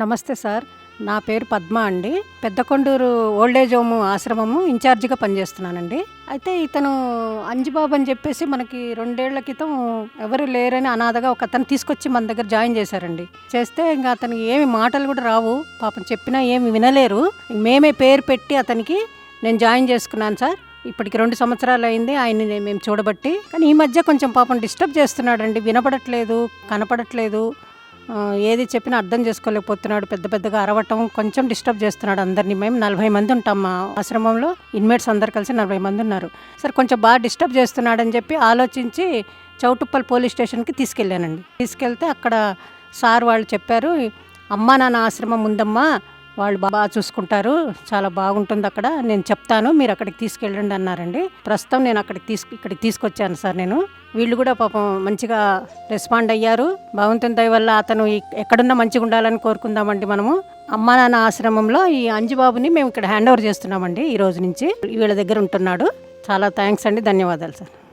నమస్తే సార్. నా పేరు పద్మ అండి. పెద్దకొండూరు ఓల్డేజ్ హోమ్ ఆశ్రమము ఇన్ఛార్జిగా పనిచేస్తున్నానండి. అయితే ఇతను అంజిబాబు అని చెప్పేసి మనకి 2 ఏళ్ల క్రితం ఎవరు లేరని అనాథగా ఒక అతను తీసుకొచ్చి మన దగ్గర జాయిన్ చేశారండి. చేస్తే ఇంకా అతనికి ఏమి మాటలు కూడా రావు, పాపం చెప్పినా ఏమి వినలేరు. మేమే పేరు పెట్టి అతనికి నేను జాయిన్ చేసుకున్నాను సార్. ఇప్పటికి 2 సంవత్సరాలు అయింది ఆయన్ని మేము చూడబట్టి. కానీ ఈ మధ్య కొంచెం పాపం డిస్టర్బ్ చేస్తున్నాడండి. వినపడట్లేదు, కనపడట్లేదు, ఏది చెప్పినా అర్థం చేసుకోలేకపోతున్నాడు. పెద్ద పెద్దగా అరవటం, కొంచెం డిస్టర్బ్ చేస్తున్నాడు అందరినీ. మేము 40 మంది ఉంటాం మా ఆశ్రమంలో. ఇన్మేట్స్ అందరు కలిసి 40 మంది ఉన్నారు. సరే కొంచెం బాగా డిస్టర్బ్ చేస్తున్నాడని చెప్పి ఆలోచించి చౌటుప్పల్ పోలీస్ స్టేషన్కి తీసుకెళ్ళానండి. తీసుకెళ్తే అక్కడ సార్ వాళ్ళు చెప్పారు, అమ్మా నాన్న ఆశ్రమం ఉందమ్మా, వాళ్ళు బాగా చూసుకుంటారు, చాలా బాగుంటుంది అక్కడ, నేను చెప్తాను, మీరు అక్కడికి తీసుకెళ్ళండి అన్నారండి. ప్రస్తుతం నేను ఇక్కడికి తీసుకొచ్చాను సార్. నేను వీళ్ళు కూడా పాపం మంచిగా రెస్పాండ్ అయ్యారు. భగవంతుని దయ వల్ల అతను ఎక్కడున్నా మంచిగా ఉండాలని కోరుకుందామండి మనము. అమ్మా నాన్న ఆశ్రమంలో ఈ అంజిబాబుని మేము ఇక్కడ హ్యాండ్ ఓవర్ చేస్తున్నామండి. ఈ రోజు నుంచి వీళ్ళ దగ్గర ఉంటున్నాడు. చాలా థ్యాంక్స్ అండి, ధన్యవాదాలు సార్.